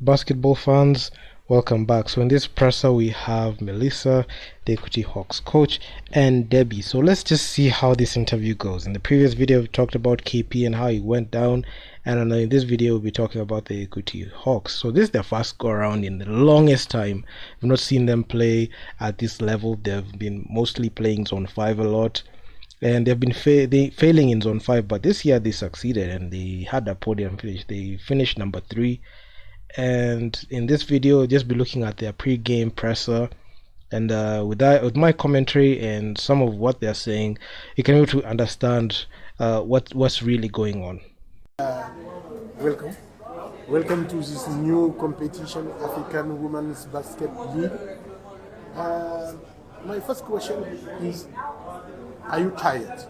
Basketball fans, welcome back. So in this presser we have Melissa, the Equity Hawks coach, and Debbie. So let's just see how this interview goes. In the previous video we talked about KP and how he went down, and in this video we'll be talking about the Equity Hawks. So this is their first go around in the longest time. We've not seen them play at this level. They've been mostly playing zone 5 a lot, and they've been failing in zone 5, but this year they succeeded and they had a podium finish. They finished number 3, and in this video just be looking at their pre-game presser, and with my commentary and some of what they're saying, you can be able to understand what's really going on. Welcome to this new competition, African Women's Basketball League. My first question is, are you tired?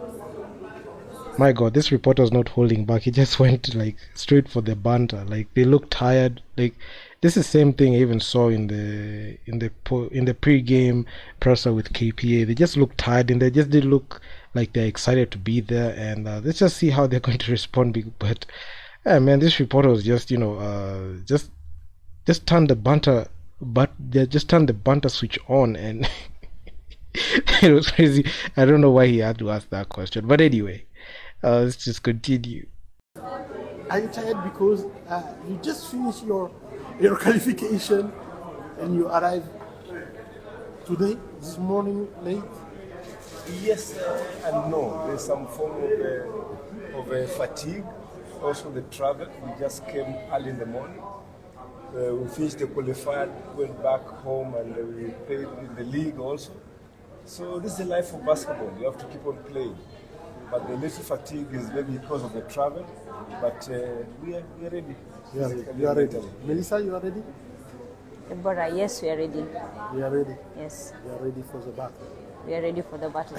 My God, this reporter's not holding back. He just went like straight for the banter. Like they look tired. Like this is the same thing I even saw in the pre-game presser with KPA. They just look tired and they just did look like they're excited to be there. And let's just see how they're going to respond. But yeah, man, this reporter was just just turned the banter, but they just turned the banter switch on, and it was crazy. I don't know why he had to ask that question, but anyway. Let's just continue. Are you tired because you just finished your qualification and you arrived today, this morning, late? Yes and no. There's some form of fatigue. Also the travel. We just came early in the morning. We finished the qualifier, went back home, and we played in the league also. So this is the life of basketball. You have to keep on playing. But the little fatigue is maybe because of the travel, but we are ready. You are ready. Melissa, you are ready? Deborah, yes, we are ready. We are ready. Yes. We are ready for the battle. We are ready for the battle.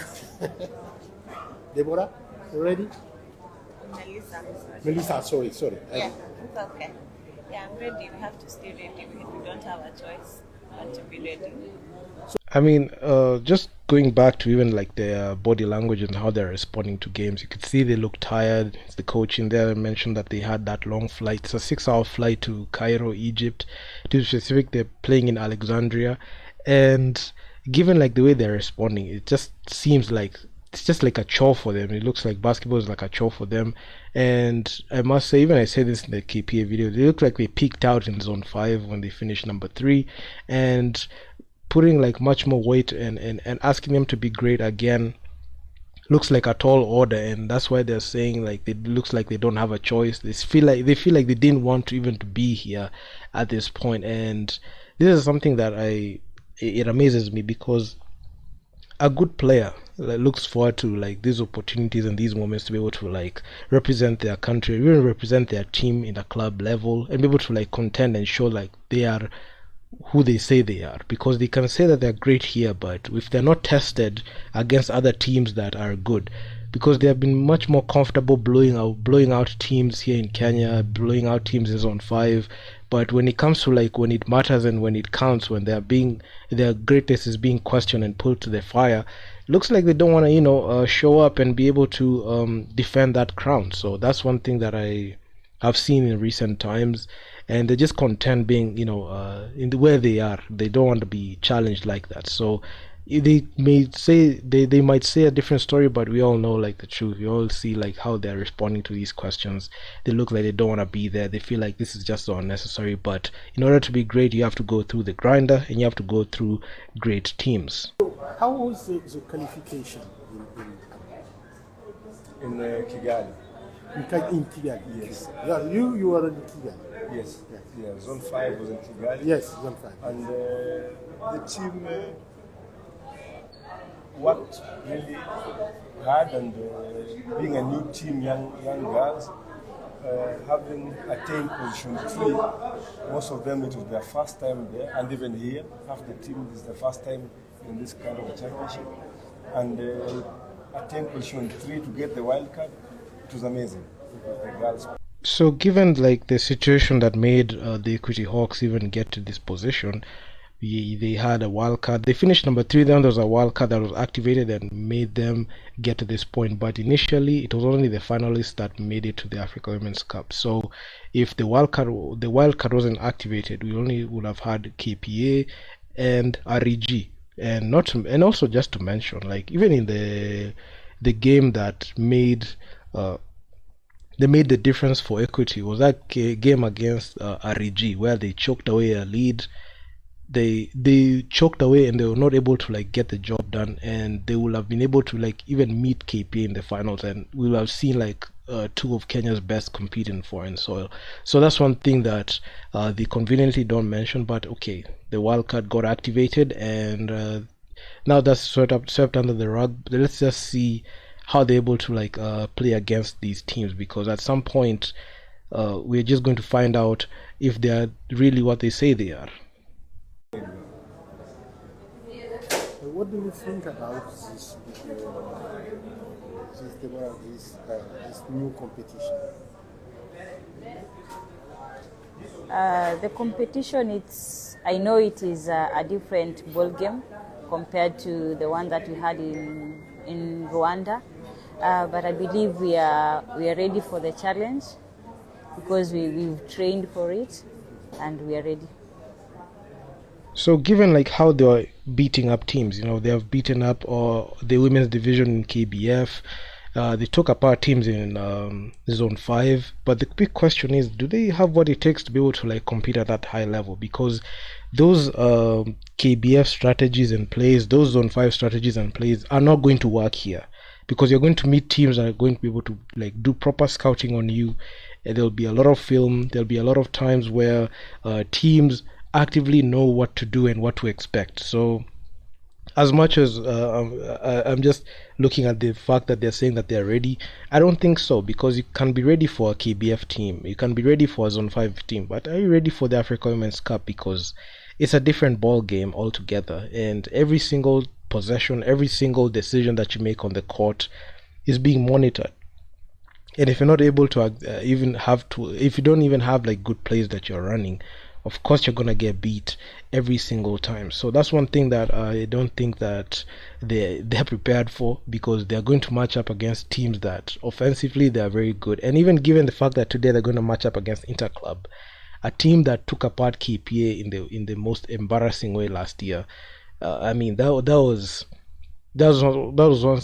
Deborah, you ready? Melissa, sorry. Yeah, it's okay. Yeah, I'm ready. We have to stay ready. We don't have a choice but to be ready. I mean, just going back to even like their body language and how they're responding to games, you could see they look tired. The coach in there mentioned that they had that long flight. It's a 6-hour flight to Cairo, Egypt. To be specific, they're playing in Alexandria, and given like the way they're responding, it just seems like it's just like a chore for them. It looks like basketball is like a chore for them. And I must say, even I said this in the KPA video, they look like they peaked out in zone 5 when they finished number 3, and putting like much more weight and asking them to be great again looks like a tall order, and that's why they're saying like it looks like they don't have a choice. They feel like they didn't want to even to be here at this point, and this is something that it amazes me, because a good player looks forward to like these opportunities and these moments to be able to like represent their country, even represent their team in a club level, and be able to like contend and show like they are who they say they are, because they can say that they're great here, but if they're not tested against other teams that are good, because they have been much more comfortable blowing out teams here in Kenya, blowing out teams in zone 5, but when it comes to like when it matters and when it counts, when their greatness is being questioned and pulled to the fire, looks like they don't want to show up and be able to defend that crown. So that's one thing that I've seen in recent times, and they just content being in the way they are. They don't want to be challenged like that. So they might say a different story, but we all know like the truth. We all see like how they're responding to these questions. They look like they don't want to be there. They feel like this is just so unnecessary, but in order to be great, you have to go through the grinder and you have to go through great teams. How was the qualification In Kigali. in Kigali? Yes. Yeah, you were in Kigali. Yes. Yeah. Zone 5 was in Kigali. Yes, zone 5. And the team worked really hard, and being a new team, young girls, having attained position 3, most of them it was their first time there, and even here, half the team is the first time in this kind of a championship, and attained position 3 to get the wild card. It was amazing. The girls. So given like the situation that made the Equity Hawks even get to this position, they had a wild card. They finished number 3. Then there was a wild card that was activated and made them get to this point. But initially, it was only the finalists that made it to the Africa Women's Cup. So, if the wild card wasn't activated, we only would have had KPA and REG. And also just to mention, like even in the game that made they made the difference for Equity was that game against REG where they choked away a lead. They choked away and they were not able to like get the job done, and they will have been able to like even meet KPA in the finals, and we will have seen like two of Kenya's best compete in foreign soil. So that's one thing that they conveniently don't mention. But okay, the wildcard got activated, and now that's swept under the rug. Let's just see how they're able to like play against these teams, because at some point we're just going to find out if they are really what they say they are. What do you think about this this new competition? The competition, I know it is a different ball game compared to the one that we had in Rwanda, but I believe we are ready for the challenge because we've trained for it and we are ready. So given like how they are beating up teams, they have beaten up the women's division in KBF, they took apart teams in Zone 5, but the big question is, do they have what it takes to be able to like compete at that high level? Because those KBF strategies and plays, those Zone 5 strategies and plays are not going to work here, because you're going to meet teams that are going to be able to like do proper scouting on you. There'll be a lot of film, there'll be a lot of times where teams actively know what to do and what to expect. So as much as I'm just looking at the fact that they're saying that they're ready, I don't think so, because you can be ready for a KBF team, you can be ready for a Zone 5 team, but are you ready for the Africa Women's Cup? Because it's a different ball game altogether, and every single possession, every single decision that you make on the court is being monitored. And if you're not able to if you don't even have like good plays that you're running, of course you're gonna get beat every single time. So that's one thing that I don't think that they're prepared for, because they're going to match up against teams that offensively they are very good. And even given the fact that today they're going to match up against Interclub, a team that took apart KPA in the most embarrassing way last year. I mean that was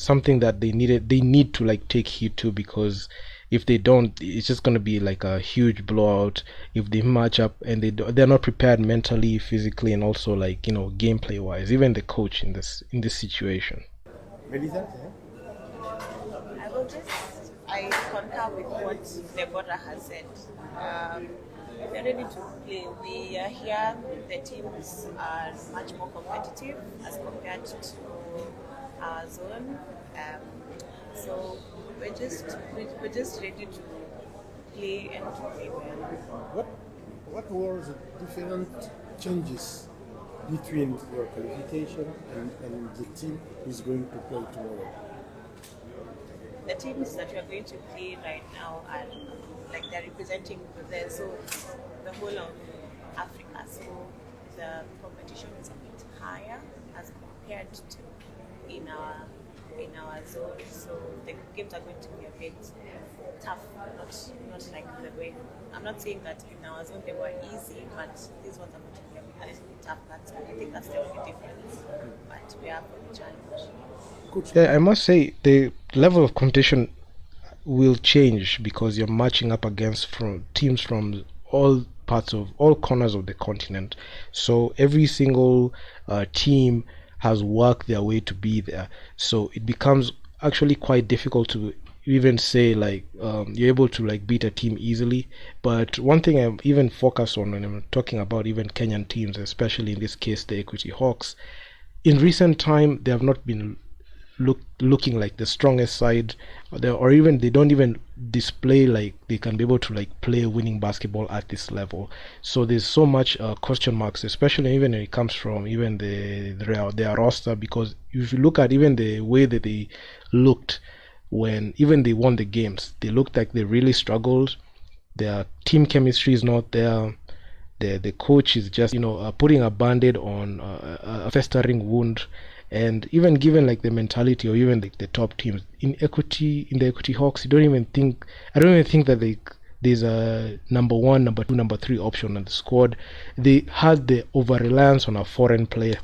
something that they need to like take heed to, because if they don't, it's just going to be like a huge blowout if they match up and they're not prepared mentally, physically, and also like gameplay wise, even the coach in this situation. Melissa? I concur with what Deborah has said. We're ready to play. We are here. The teams are much more competitive as compared to our zone. So we're just ready to play and to play well. What were the different changes between your qualification and the team who is going to play tomorrow? The teams that we are going to play right now are like they're representing the zone, the whole of Africa. So the competition is a bit higher as compared to in our zone. So the games are going to be a bit tough, not like the way. I'm not saying that in our zone they were easy, but these ones are going to be a little bit tough. I think that's the only difference. But we are for the challenge. Yeah, I must say the level of competition will change, because you're matching up against teams from all corners of the continent. So every single team has worked their way to be there. So it becomes actually quite difficult to even say like you're able to like beat a team easily. But one thing I'm even focused on when I'm talking about even Kenyan teams, especially in this case the Equity Hawks, in recent time they have not been looking like the strongest side, or even they don't even display like they can be able to like play winning basketball at this level. So there's so much question marks, especially even when it comes from even their roster, because if you look at even the way that they looked when even they won the games, they looked like they really struggled. Their team chemistry is not there. the coach is just putting a band-aid on a festering wound. And even given like the mentality, or even like the top teams in the equity Hawks, I don't even think that there's a number one, number two, number three option on the squad. They had the over reliance on a foreign player,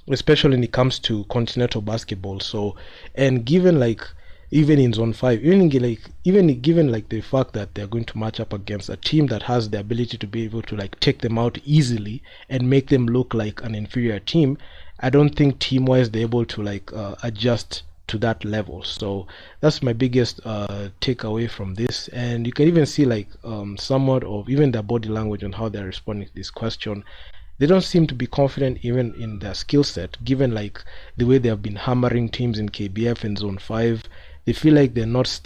especially when it comes to continental basketball. So, and given like even in zone 5, even given like the fact that they're going to match up against a team that has the ability to be able to like take them out easily and make them look like an inferior team, I don't think team wise they're able to like adjust to that level. So that's my biggest takeaway from this. And you can even see like somewhat of even their body language and how they're responding to this question. They don't seem to be confident even in their skill set, given like the way they have been hammering teams in KBF and Zone 5. They feel like they're not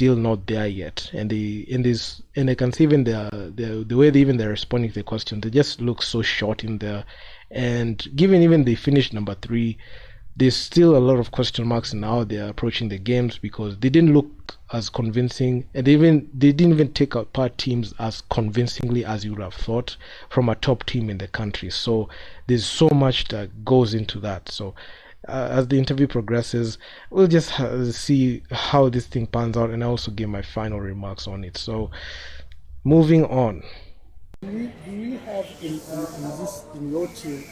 there yet, and I can see even the way they're responding to the question, they just look so short in there. And given even they finished number 3, there's still a lot of question marks in how they're approaching the games, because they didn't look as convincing, and they didn't even take apart teams as convincingly as you would have thought from a top team in the country. So there's so much that goes into that. So as the interview progresses, we'll just see how this thing pans out, and I also give my final remarks on it. So moving on. Do you have in your team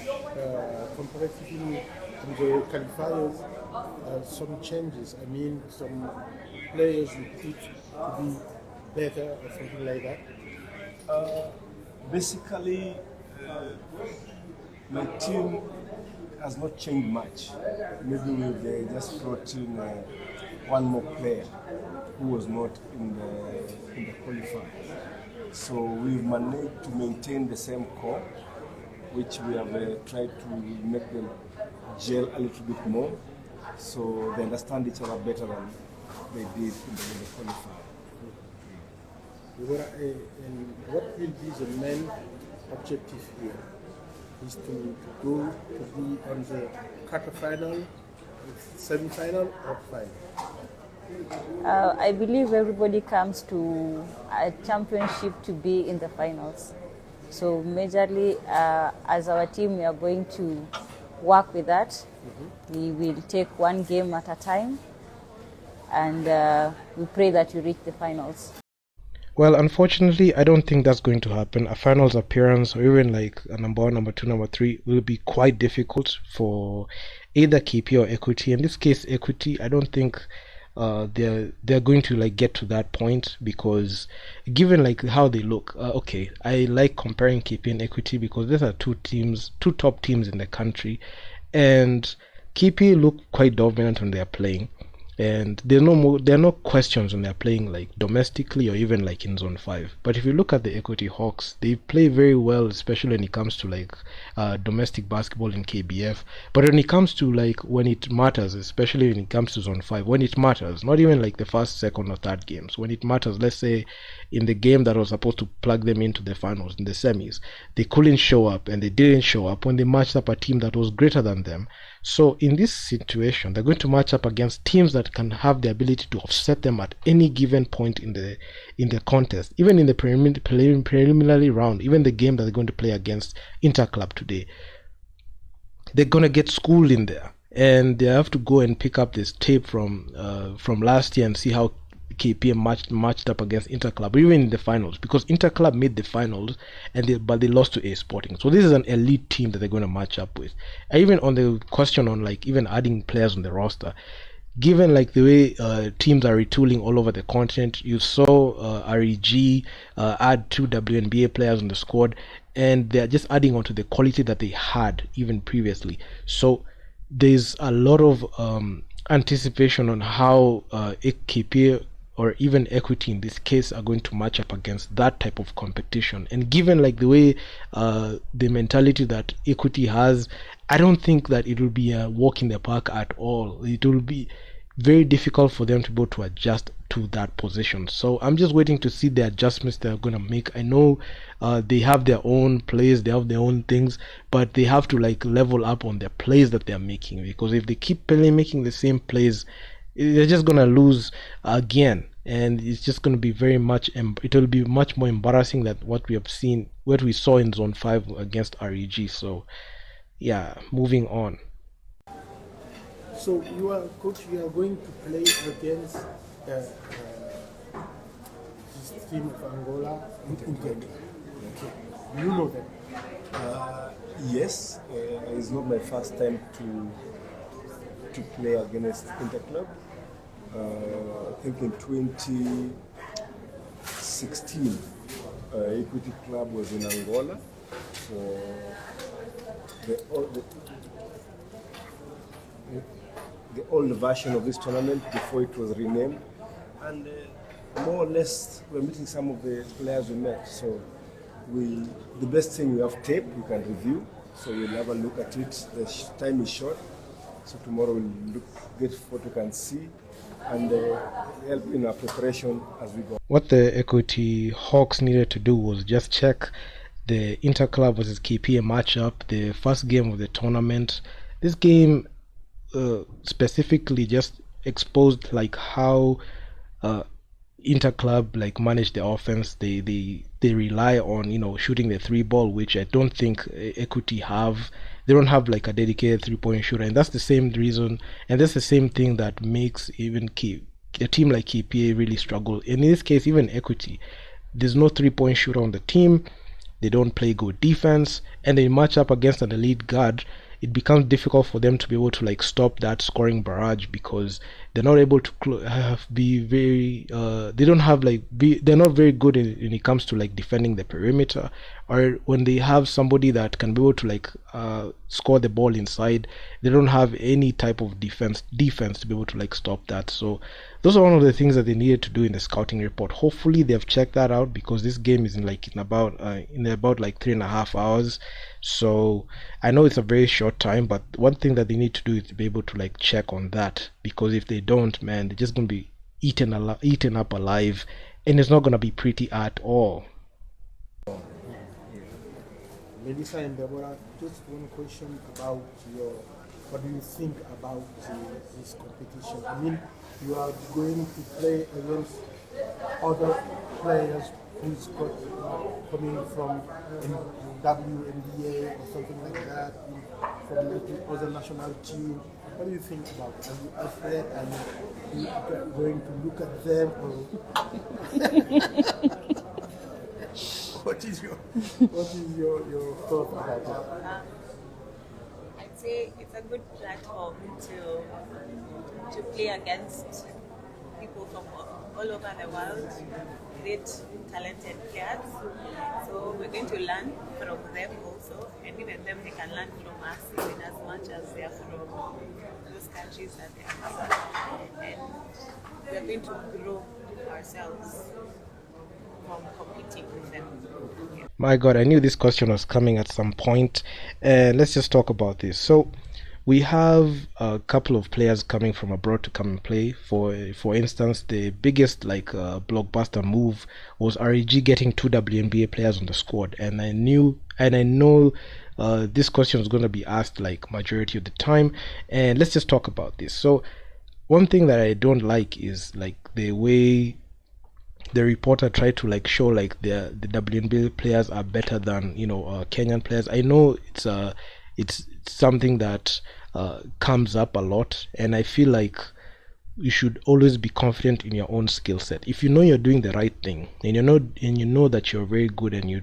comparatively in the qualifiers some changes? I mean, some players you put to be better or something like that? Basically, my team has not changed much. Maybe we've just brought in one more player who was not in the qualifier. So we've managed to maintain the same core, which we have tried to make them gel a little bit more, so they understand each other better than they did in the qualifier. And what will be the main objective here? Is to go to be on the quarterfinal, semi-final, or final? I believe everybody comes to a championship to be in the finals. So majorly, as our team, we are going to work with that. We will take one game at a time, and we pray that we reach the finals. Well, unfortunately, I don't think that's going to happen. A finals appearance, or even like a number 1, number 2, number 3, will be quite difficult for either KP or Equity. In this case, Equity, I don't think they're going to like get to that point, because given like how they look, okay, I like comparing KP and Equity because these are two top teams in the country, and KP look quite dominant when they're playing. And there are no questions when they're playing like domestically or even like in zone 5. But if you look at the Equity Hawks, they play very well, especially when it comes to like domestic basketball in KBF. But when it comes to like when it matters, especially when it comes to zone 5, when it matters, not even like the first, second or third games, when it matters, let's say in the game that was supposed to plug them into the finals, in the semis, they couldn't show up, and they didn't show up when they matched up a team that was greater than them. So in this situation, they're going to match up against teams that can have the ability to offset them at any given point in the contest, even in the preliminary round, even the game that they're going to play against Interclub today. They're going to get schooled in there, and they have to go and pick up this tape from last year and see how KPM matched up against Interclub, even in the finals, because Interclub made the finals but they lost to A Sporting. So this is an elite team that they're going to match up with. And even on the question on like even adding players on the roster, given like the way teams are retooling all over the continent, you saw REG add 2 WNBA players on the squad, and they're just adding on to the quality that they had even previously. So there's a lot of anticipation on how KP or even Equity in this case are going to match up against that type of competition. And given like the way the mentality that Equity has, I don't think that it will be a walk in the park at all. It will be very difficult for them to be able to adjust to that position. So I'm just waiting to see the adjustments they're going to make. I know they have their own plays, they have their own things, but they have to like level up on their plays that they're making, because if they keep making the same plays, they're just gonna lose again. and it's just going to be very much. It will be much more embarrassing than what we saw in Zone 5 against REG. So, yeah, moving on. So you are coach. You are going to play against this team of Angola in Ghana. Okay. You know them. Yes, it's not my first time to play against Interclub. I think in 2016, Equity Club was in Angola for the old version of this tournament before it was renamed, and more or less we're meeting some of the players we met. So the best thing, we have tape we can review, so we'll have a look at it. The time is short, so tomorrow we'll get what we can see and help in our preparation as we go. What the Equity Hawks needed to do was just check the Interclub versus KPA matchup, the first game of the tournament. This game specifically just exposed like how Interclub like manage the offense. They rely on shooting the three ball, which I don't think Equity have. They don't have like a dedicated 3-point shooter, and that's the same reason, and that's the same thing that makes even a team like KPA really struggle. In this case, even Equity, there's no 3-point shooter on the team. They don't play good defense, and they match up against an elite guard. It becomes difficult for them to be able to like stop that scoring barrage, because they're not able to be very they don't have like they're not very good when it comes to like defending the perimeter, or when they have somebody that can be able to like score the ball inside, they don't have any type of defense to be able to like stop that. So those are one of the things that they needed to do in the scouting report. Hopefully they've checked that out, because this game is in about like 3.5 hours. So I know it's a very short time, but one thing that they need to do is to be able to like check on that, because if they don't, man, they're just gonna be eaten up alive, and it's not gonna be pretty at all. Melissa and Deborah, just one question about what do you think about this competition? I mean, you are going to play against other players who's got coming from WNBA or something like that, from the other national team. What do you think about it? Are you afraid? Are you going to look at them? Or what is your thought about that? I'd say it's a good platform to play against people from all over the world, great talented players. So we're going to learn from them also, and even them, they can learn from us even as much as they are from those countries that they are from. And we're going to grow ourselves from competing with them. Yeah. My God, I knew this question was coming at some point. Let's just talk about this. So we have a couple of players coming from abroad to come and play. For instance, the biggest like blockbuster move was REG getting 2 WNBA players on the squad, and I know this question was going to be asked like majority of the time, and let's just talk about this. So one thing that I don't like is like the way the reporter tried to like show like the WNBA players are better than Kenyan players. I know it's something that comes up a lot, and I feel like you should always be confident in your own skill set. If you know you're doing the right thing, and you know that you're very good, and you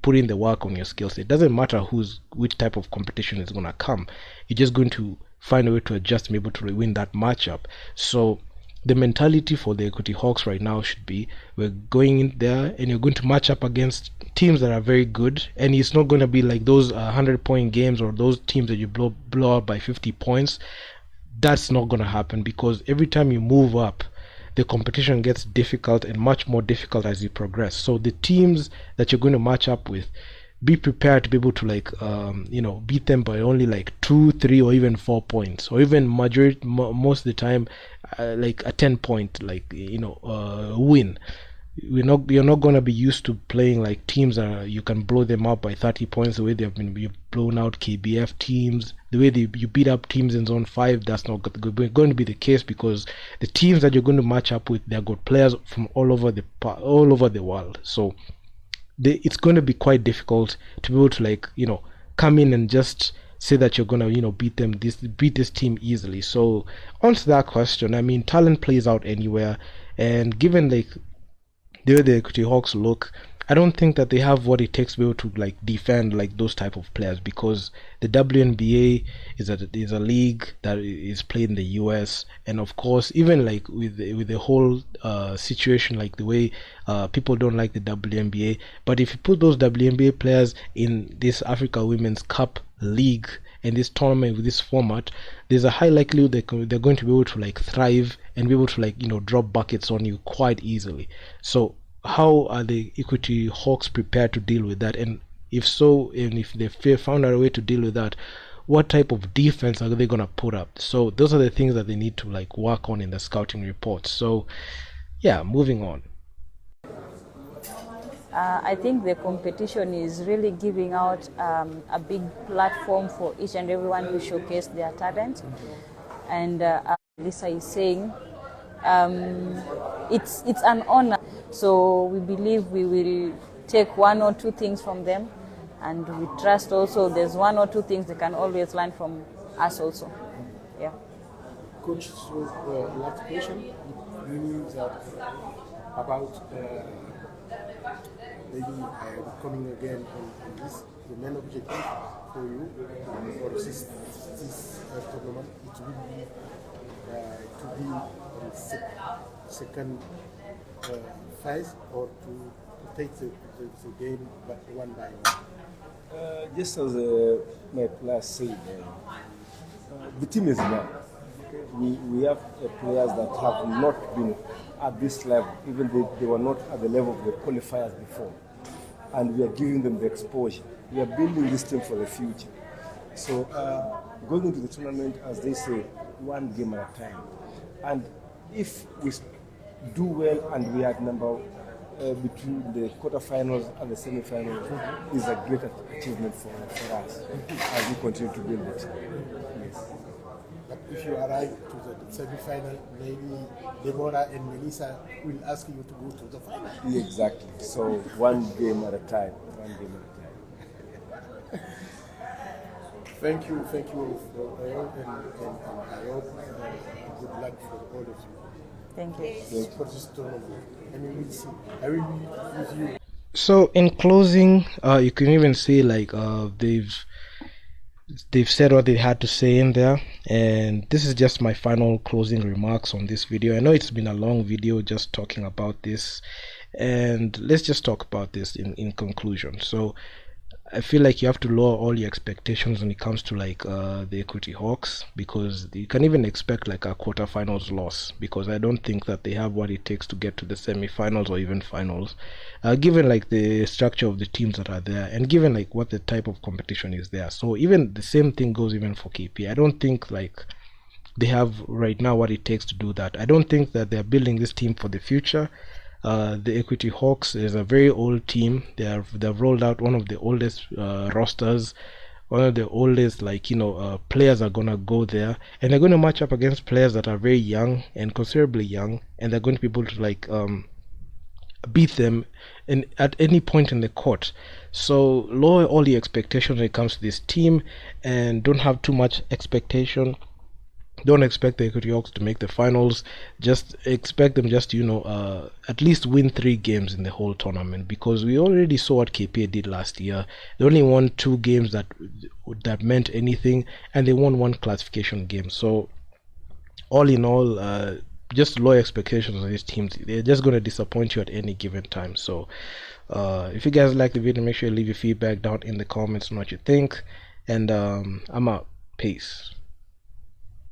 put in the work on your skill set, it doesn't matter which type of competition is going to come. You're just going to find a way to adjust and be able to win that matchup. So the mentality for the Equity Hawks right now should be, we're going in there and you're going to match up against teams that are very good, and it's not going to be like those 100-point games or those teams that you blow out by 50 points. That's not going to happen, because every time you move up, the competition gets difficult and much more difficult as you progress. So the teams that you're going to match up with, be prepared to be able to like beat them by only like 2, 3, or even 4 points, or even most of the time like a 10-point win. you're not going to be used to playing like teams that you can blow them up by 30 points the way you've blown out KBF teams, the way you beat up teams in zone 5. That's not going to be the case, because the teams that you're going to match up with, they've got players from all over the world. So it's going to be quite difficult to be able to, like, come in and just say that you're gonna beat this team easily. So on to that question, I mean, talent plays out anywhere, and given like the way the Equity Hawks look, I don't think that they have what it takes to be able to like defend like those type of players, because the WNBA is a league that is played in the US, and of course, even like with the whole situation, like the way people don't like the WNBA, but if you put those WNBA players in this Africa Women's Cup league and this tournament with this format, there's a high likelihood they're going to be able to like thrive and be able to like drop buckets on you quite easily. So how are the Equity Hawks prepared to deal with that? And if so, and if they found a way to deal with that, what type of defense are they gonna put up? So those are the things that they need to like work on in the scouting reports. So yeah, moving on. I think the competition is really giving out a big platform for each and everyone to showcase their talent. And Lisa is saying, it's an honor. So we believe we will take one or two things from them, and we trust also there's one or two things they can always learn from us also. Yeah. Coach, so last question, it means that about maybe coming again on this, the main objective for you for this tournament, it will be to be on the second phase, or to take the game one by one? Just as my players said, the team is young. Okay? We have players that have not been at this level, even though they were not at the level of the qualifiers before. And we are giving them the exposure. We are building this team for the future. So going into the tournament, as they say, one game at a time. And if we do well and we are number between the quarterfinals and the semi-finals, is a great achievement for us as we continue to build it. Yes. But if you arrive to the semi-final, maybe Deborah and Melissa will ask you to go to the final. Exactly. So one game at a time. One game at a time. Thank you for and I hope good luck for all of you. Thank you. For this tournament. And we will see. I will be with you. So in closing, you can even see like they've said what they had to say in there, and this is just my final closing remarks on this video. I know it's been a long video just talking about this, and let's just talk about this in conclusion. So I feel like you have to lower all your expectations when it comes to like the Equity Hawks, because you can even expect like a quarterfinals loss, because I don't think that they have what it takes to get to the semi-finals or even finals, given like the structure of the teams that are there, and given like what the type of competition is there. So even the same thing goes even for KP. I don't think like they have right now what it takes to do that. I don't think that they're building this team for the future. The Equity Hawks is a very old team. They've rolled out one of the oldest rosters, one of the oldest players are gonna go there, and they're going to match up against players that are very young and considerably young, and they're going to be able to like beat them at any point in the court. So lower all the expectations when it comes to this team, and don't have too much expectation. Don't expect the Equity Hawks to make the finals. Just expect them just to, at least win 3 games in the whole tournament, because we already saw what KPA did last year. They only won 2 games that meant anything, and they won 1 classification game. So all in all, just low expectations on these teams. They're just going to disappoint you at any given time. So if you guys like the video, make sure you leave your feedback down in the comments on what you think, and I'm out. Peace.